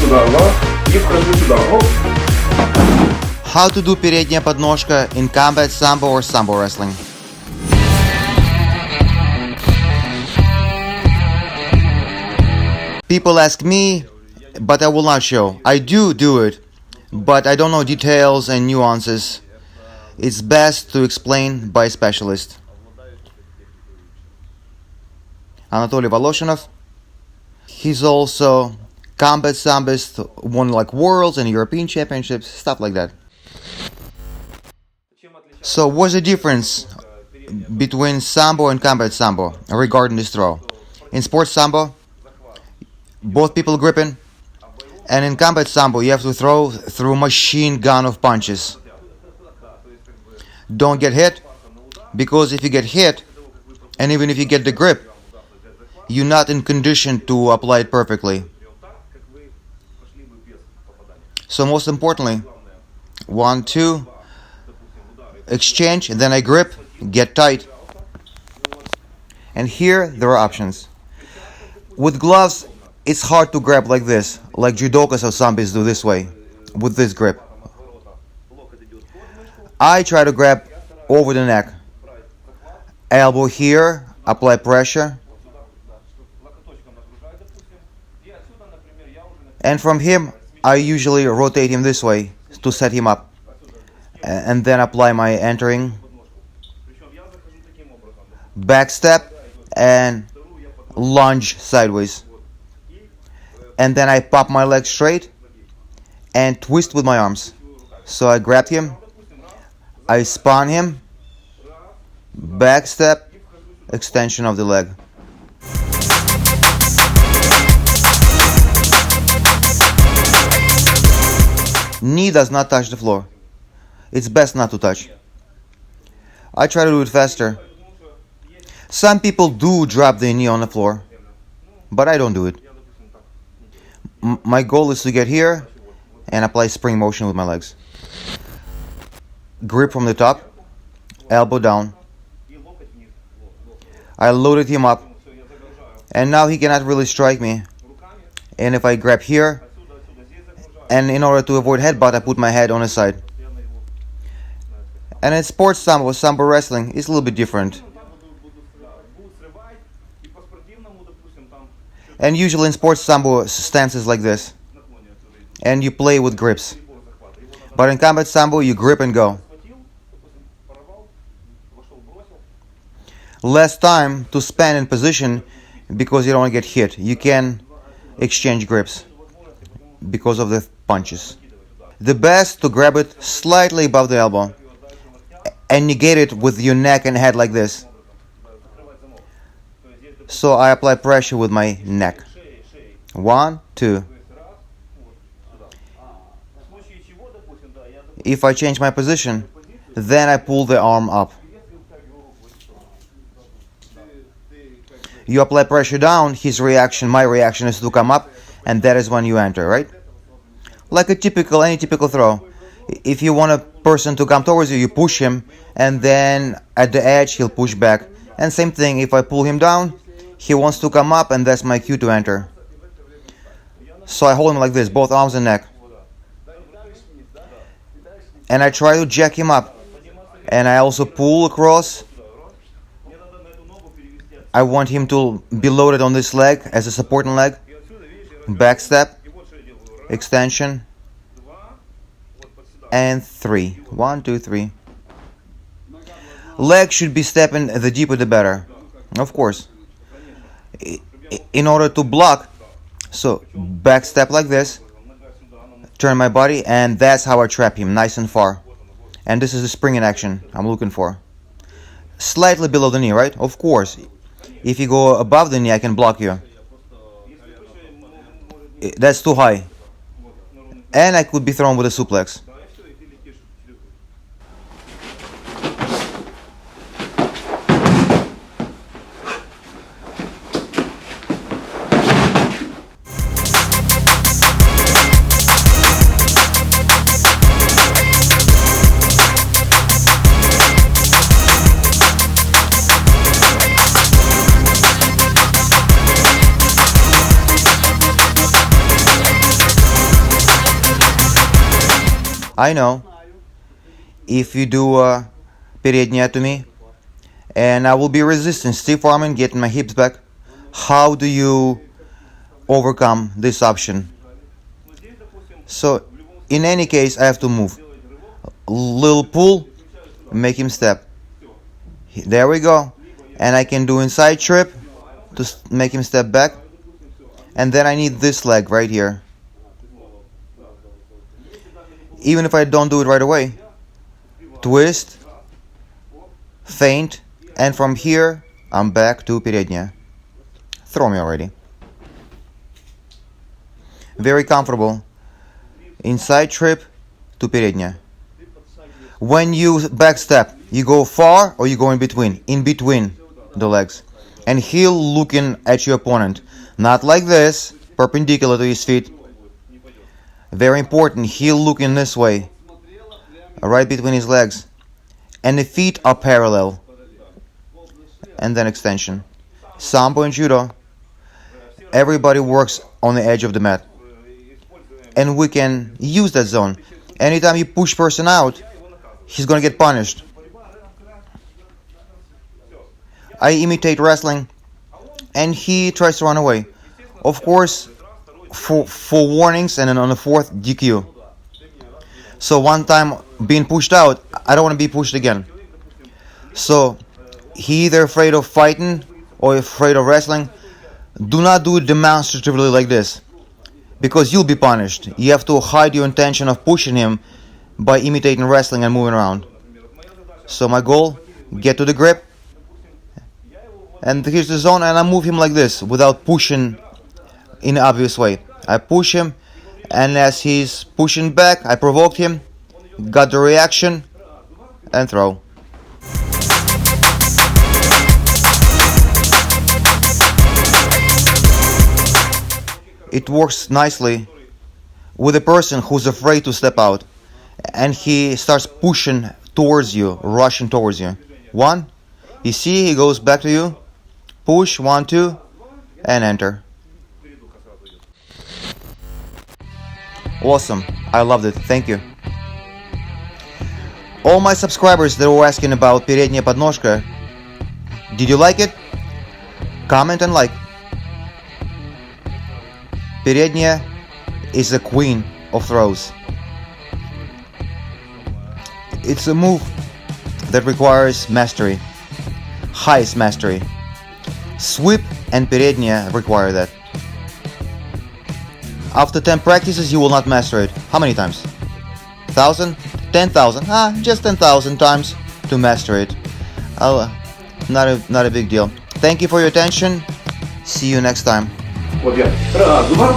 сюда, раз, и вхожу сюда, оп. How to do передняя подножка in combat sambo or sambo wrestling. People ask me, but I will not show. I do it, but I don't know details and nuances. It's best to explain by a specialist. Anatoly Voloshinov. He's also combat sambist, won like worlds and European championships, stuff like that. So what's the difference between sambo and combat sambo regarding this throw? In sports sambo, both people gripping, and in combat sambo you have to throw through machine gun of punches. Don't get hit, because if you get hit, and even if you get the grip, you're not in condition to apply it perfectly. So most importantly, 1, 2, exchange, and then I grip, get tight. And here there are options. With gloves, it's hard to grab like this, like judokas or sambis do this way, with this grip. I try to grab over the neck. Elbow here, apply pressure. And from him, I usually rotate him this way to set him up. And then apply my entering. Back step and lunge sideways. And then I pop my leg straight and twist with my arms. So I grabbed him, I spun him, back step, extension of the leg. Knee does not touch the floor. It's best not to touch. I try to do it faster. Some people do drop their knee on the floor, but I don't do it. My goal is to get here and apply spring motion with my legs. Grip from the top, elbow down. I loaded him up, and now he cannot really strike me. And if I grab here, and in order to avoid headbutt, I put my head on his side. And in sports sambo, sambo wrestling, it's a little bit different. And usually in sports sambo, stance is like this. And you play with grips. But in combat sambo, you grip and go. Less time to spend in position because you don't want to get hit. You can exchange grips because of the punches. The best to grab it slightly above the elbow and negate it with your neck and head like this. So I apply pressure with my neck. 1, 2. If I change my position, then I pull the arm up. You apply pressure down, his reaction, my reaction is to come up, and that is when you enter, right? Like any typical throw. If you want a person to come towards you, you push him, and then at the edge he'll push back. And same thing, if I pull him down, he wants to come up, and that's my cue to enter. So I hold him like this, both arms and neck. And I try to jack him up. And I also pull across. I want him to be loaded on this leg as a supporting leg. Back step, extension, and 3. 1, 2, 3. Leg should be stepping, the deeper the better, of course. In order to block, so back step like this, turn my body, and that's how I trap him, nice and far. And this is the spring in action I'm looking for. Slightly below the knee, right? Of course. If you go above the knee, I can block you. That's too high. And I could be thrown with a suplex. I know. If you do передняя to me, and I will be resisting stiff arming, getting my hips back, how do you overcome this option? So, in any case, I have to move. Little pull, make him step. There we go. And I can do inside trip to make him step back. And then I need this leg right here. Even if I don't do it right away. Twist, feint, and from here I'm back to передняя. Throw me already. Very comfortable. Inside trip to передняя. When you backstep, you go far or you go in between? In between the legs. And heel looking at your opponent. Not like this, perpendicular to his feet. Very important, heel looking this way. Right between his legs. And the feet are parallel. And then extension. Sambo and Judo. Everybody works on the edge of the mat. And we can use that zone. Anytime you push person out, he's gonna get punished. I imitate wrestling, and he tries to run away. Of course, for warnings, and then on the fourth, DQ. So one time being pushed out, I don't want to be pushed again. So he either afraid of fighting or afraid of wrestling. Do not do it demonstratively like this, because you'll be punished. You have to hide your intention of pushing him by imitating wrestling and moving around. So my goal, get to the grip, and here's the zone, and I move him like this without pushing in an obvious way. I push him, and as he's pushing back, I provoked him, got the reaction, and throw. It works nicely with a person who's afraid to step out, and he starts pushing towards you, rushing towards you. One, you see, he goes back to you, push, 1, 2, and enter. Awesome, I loved it, thank you. All my subscribers that were asking about передняя подножка, did you like it? Comment and like. Передняя is a queen of throws. It's a move that requires mastery, highest mastery. Sweep and передняя require that. After 10 practices, you will not master it. How many times? 1,000? 10,000? Just 10,000 times to master it. Not a big deal. Thank you for your attention. See you next time. Вот я. Раз, два,